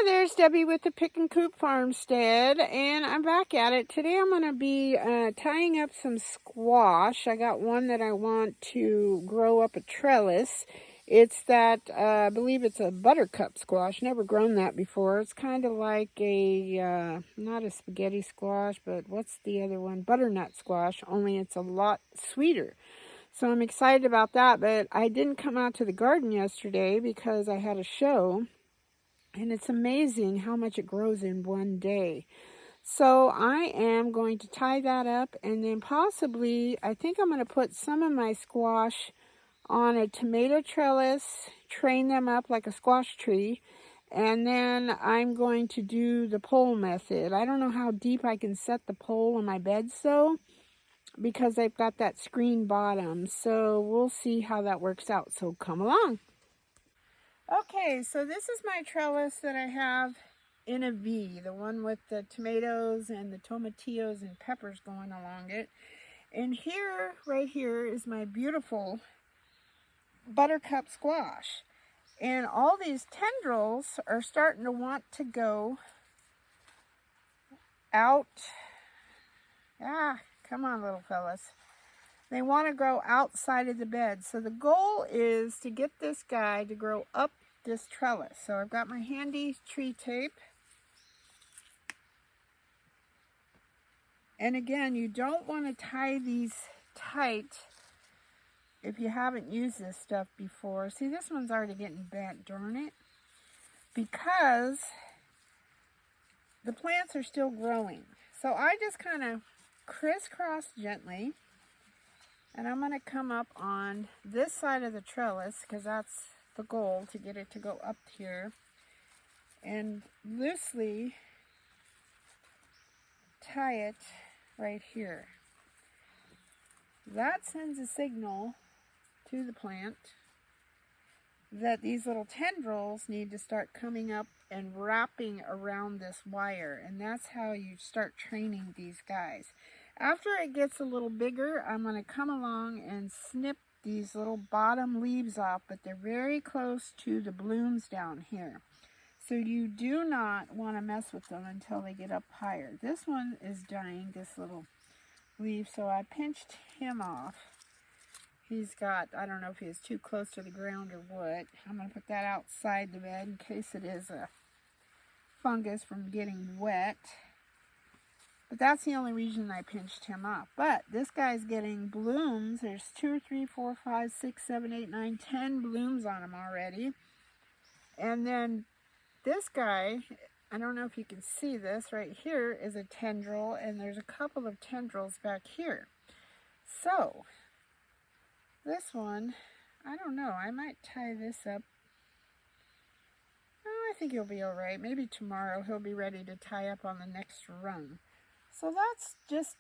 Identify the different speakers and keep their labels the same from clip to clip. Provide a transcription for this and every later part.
Speaker 1: Hi there, it's Debbie with the Pickin Coop Farmstead, and I'm back at it. Today I'm going to be tying up some squash. I got one that I want to grow up a trellis. It's that, I believe it's a buttercup squash. Never grown that before. It's kind of like a, not a spaghetti squash, but what's the other one? Butternut squash, only it's a lot sweeter. So I'm excited about that, but I didn't come out to the garden yesterday because I had a show. And it's amazing how much it grows in one day. So I am going to tie that up, and then possibly, I think I'm going to put some of my squash on a tomato trellis, train them up like a squash tree, and then I'm going to do the pole method. I don't know how deep I can set the pole in my beds though, because I've got that screen bottom. So we'll see how that works out. So come along. Okay, so this is my trellis that I have in a V, the one with the tomatoes and the tomatillos and peppers going along it. And here, right here, is my beautiful buttercup squash. And all these tendrils are starting to want to go out. Come on, little fellas. They want to grow outside of the bed. So the goal is to get this guy to grow up this trellis. So I've got my handy tree tape. And again, you don't want to tie these tight if you haven't used this stuff before. See, this one's already getting bent, darn it. Because the plants are still growing. So I just kind of crisscross gently. And I'm going to come up on this side of the trellis, because that's the goal, to get it to go up here. And loosely tie it right here. That sends a signal to the plant that these little tendrils need to start coming up and wrapping around this wire. And that's how you start training these guys. After it gets a little bigger, I'm going to come along and snip these little bottom leaves off, but they're very close to the blooms down here. So you do not want to mess with them until they get up higher. This one is dying, this little leaf, so I pinched him off. He's got, I don't know if he is too close to the ground or what. I'm going to put that outside the bed in case it is a fungus from getting wet. But that's the only reason I pinched him off. But this guy's getting blooms. There's 2, 3, 4, 5, 6, 7, 8, 9, 10 blooms on him already. And then this guy, I don't know if you can see this, right here is a tendril, and there's a couple of tendrils back here. So, this one, I don't know, I might tie this up. Oh, I think he'll be all right. Maybe tomorrow he'll be ready to tie up on the next rung. So that's just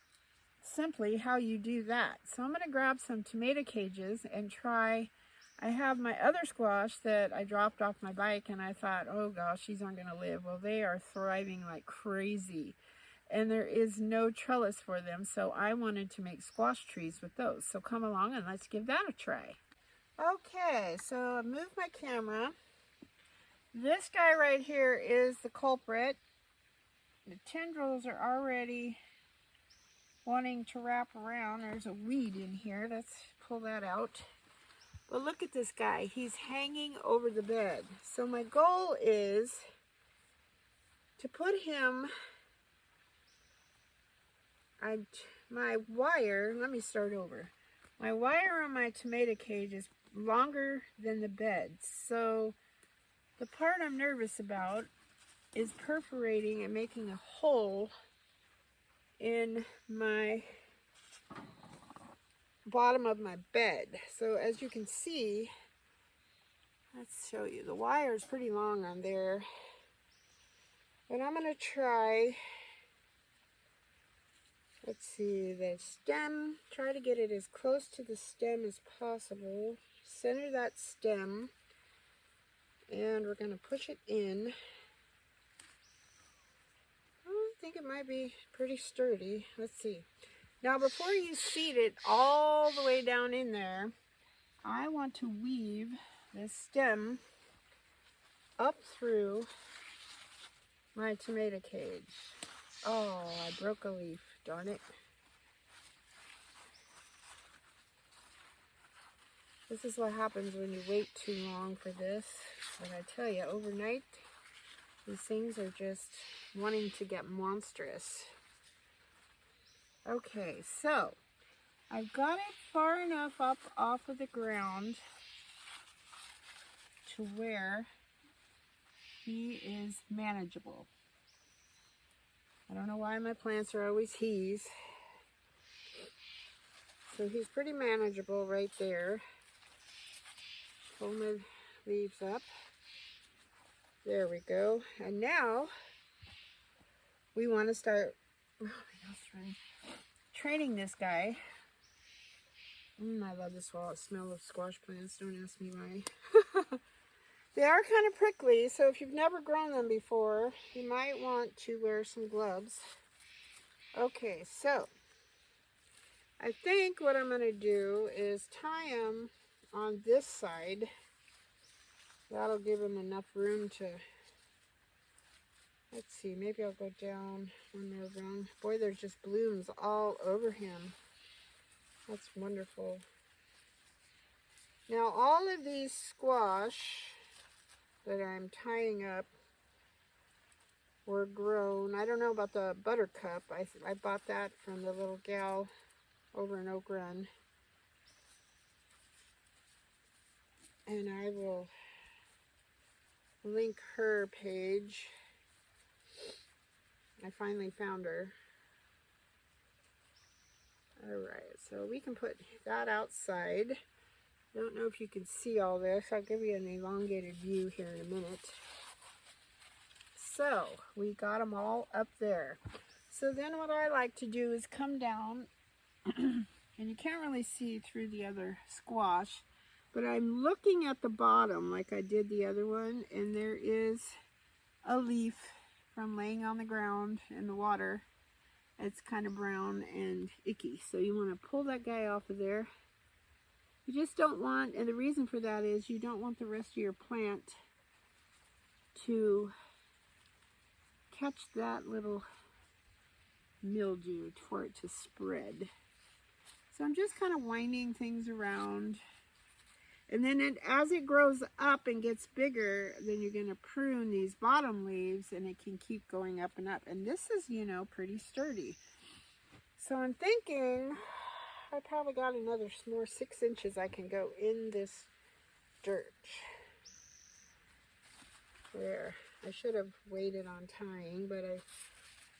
Speaker 1: simply how you do that. So I'm going to grab some tomato cages and try. I have my other squash that I dropped off my bike, and I thought, oh gosh, these aren't going to live. Well, they are thriving like crazy, and there is no trellis for them, so I wanted to make squash trees with those. So come along and let's give that a try. Okay, so I moved my camera. This guy right here is the culprit. The tendrils are already wanting to wrap around. There's a weed in here. Let's pull that out. But look at this guy. He's hanging over the bed. So my goal is to put him, my wire, let me start over. My wire on my tomato cage is longer than the bed. So the part I'm nervous about is perforating and making a hole in my bottom of my bed. So as you can see, let's show you, the wire is pretty long on there, but I'm going to try, let's see, the stem, try to get it as close to the stem as possible, center that stem, and we're going to push it in. I think it might be pretty sturdy. Let's see. Now before you seat it all the way down in there, I want to weave this stem up through my tomato cage. Oh, I broke a leaf, darn it. This is what happens when you wait too long for this. But I tell you, overnight, these things are just wanting to get monstrous. Okay, so I've got it far enough up off of the ground to where he is manageable. I don't know why my plants are always he's. So he's pretty manageable right there. Pull my leaves up. There we go. And now we want to start training this guy. I love the smell of squash plants. Don't ask me why. They are kind of prickly, so if you've never grown them before, you might want to wear some gloves. Okay, so I think what I'm going to do is tie him on this side. That'll give him enough room to, let's see, maybe I'll go down one more rung. Boy, there's just blooms all over him. That's wonderful. Now all of these squash that I'm tying up were grown. I don't know about the buttercup. I bought that from the little gal over in Oak Run. And I will link her page. I finally found her. Alright, so we can put that outside. Don't know if you can see all this. I'll give you an elongated view here in a minute. So, we got them all up there. So then what I like to do is come down, and you can't really see through the other squash, but I'm looking at the bottom like I did the other one, and there is a leaf from laying on the ground in the water. It's kind of brown and icky, so you want to pull that guy off of there. You just don't want, and the reason for that is you don't want the rest of your plant to catch that little mildew for it to spread. So I'm just kind of winding things around. And then as it grows up and gets bigger, then you're going to prune these bottom leaves and it can keep going up and up. And this is, you know, pretty sturdy. So I'm thinking I probably got another more 6 inches I can go in this dirt. There. I should have waited on tying, but I'm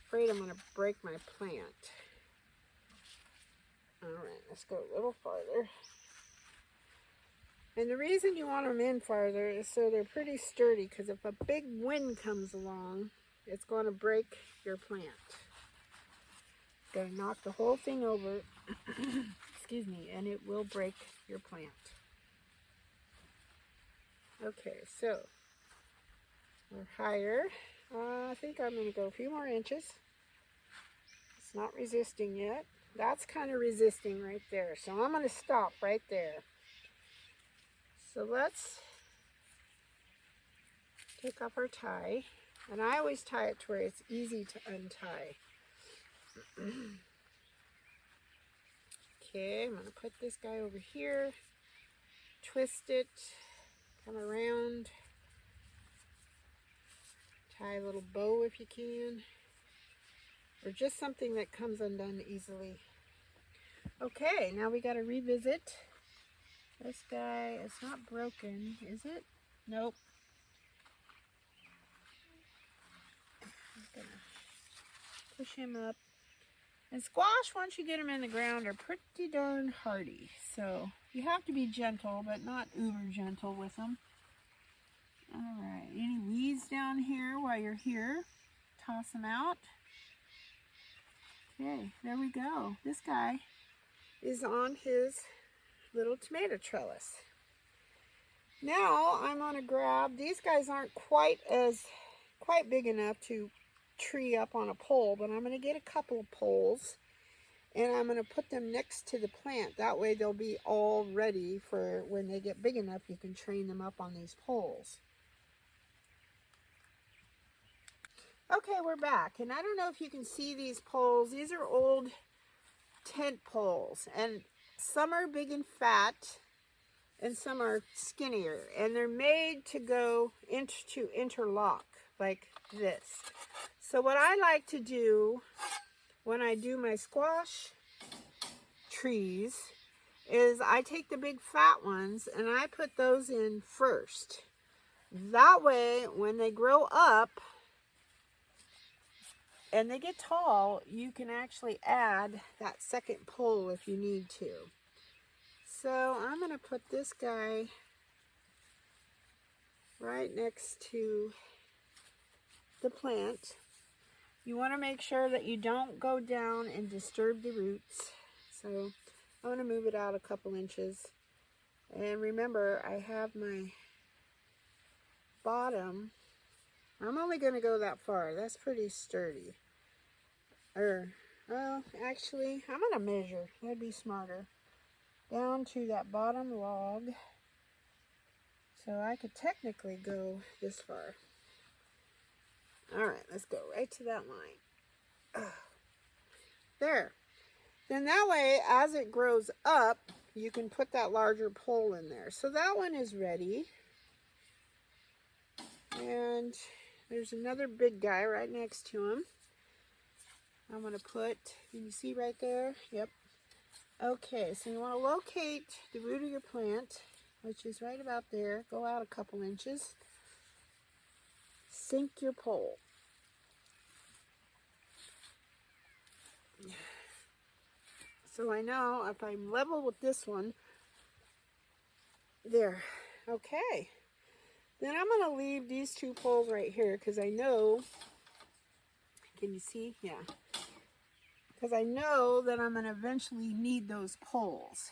Speaker 1: afraid I'm going to break my plant. Alright, let's go a little farther. And the reason you want them in farther is so they're pretty sturdy, because if a big wind comes along, it's going to break your plant. It's going to knock the whole thing over, excuse me, and it will break your plant. Okay, so we're higher. I think I'm going to go a few more inches. It's not resisting yet. That's kind of resisting right there. So I'm going to stop right there. So let's take off our tie. And I always tie it to where it's easy to untie. Okay, I'm going to put this guy over here. Twist it. Come around. Tie a little bow if you can. Or just something that comes undone easily. Okay, now we got to revisit. This guy is not broken, is it? Nope. I'm gonna push him up. And squash, once you get them in the ground, are pretty darn hardy. So you have to be gentle, but not uber gentle with them. Alright, any weeds down here while you're here, toss them out. Okay, there we go. This guy is on his little tomato trellis. Now I'm going to grab, these guys aren't quite big enough to tree up on a pole, but I'm going to get a couple of poles and I'm going to put them next to the plant. That way they'll be all ready for when they get big enough, you can train them up on these poles. Okay, we're back, and I don't know if you can see these poles. These are old tent poles, and some are big and fat, and some are skinnier, and they're made to go to interlock like this. So what I like to do when I do my squash trees is I take the big fat ones and I put those in first. That way, when they grow up and they get tall, you can actually add that second pole if you need to. So I'm going to put this guy right next to the plant. You want to make sure that you don't go down and disturb the roots. So I'm going to move it out a couple inches. And remember, I have my bottom. I'm only going to go that far. That's pretty sturdy. Well, actually, I'm going to measure. That'd be smarter. Down to that bottom log. So I could technically go this far. Alright, let's go right to that line. There. Then that way, as it grows up, you can put that larger pole in there. So that one is ready. And there's another big guy right next to him. I'm going to put, can you see right there? Yep. Okay, so you want to locate the root of your plant, which is right about there. Go out a couple inches. Sink your pole. So I know if I'm level with this one, there. Okay. Then I'm going to leave these two poles right here because I know, can you see? Yeah. Because I know that I'm going to eventually need those poles.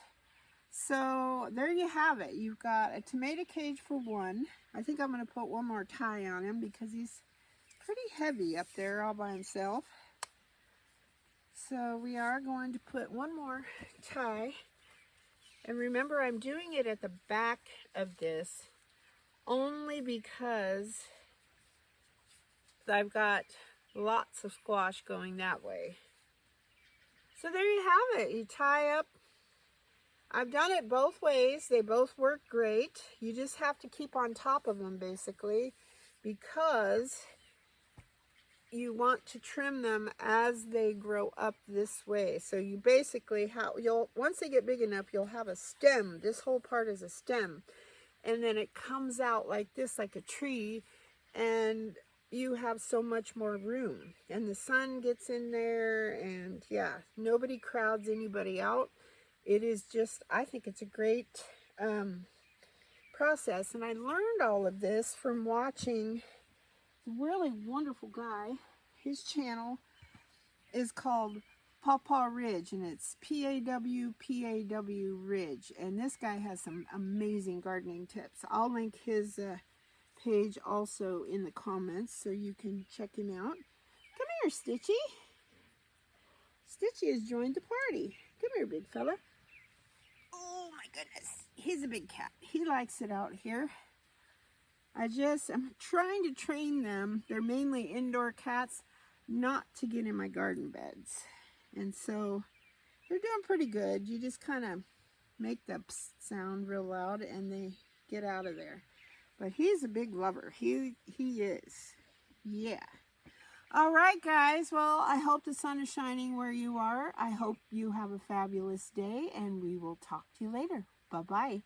Speaker 1: So there you have it. You've got a tomato cage for one. I think I'm going to put one more tie on him because he's pretty heavy up there all by himself. So we are going to put one more tie. And remember, I'm doing it at the back of this only because I've got lots of squash going that way. So there you have it. You tie up. I've done it both ways. They both work great. You just have to keep on top of them basically because you want to trim them as they grow up this way. So you basically once they get big enough, you'll have a stem. This whole part is a stem. And then it comes out like this, like a tree, and you have so much more room. And the sun gets in there, and yeah, nobody crowds anybody out. It is just, I think it's a great process. And I learned all of this from watching a really wonderful guy. His channel is called Pawpaw Ridge, and it's P-A-W-P-A-W Ridge. And this guy has some amazing gardening tips. I'll link his page also in the comments so you can check him out. Come here, Stitchy. Stitchy has joined the party. Come here, big fella. Oh my goodness. He's a big cat. He likes it out here. I'm trying to train them. They're mainly indoor cats, not to get in my garden beds. And so they're doing pretty good. You just kind of make the psst sound real loud and they get out of there. But he's a big lover. He is. Yeah. All right, guys. Well, I hope the sun is shining where you are. I hope you have a fabulous day, and we will talk to you later. Bye-bye.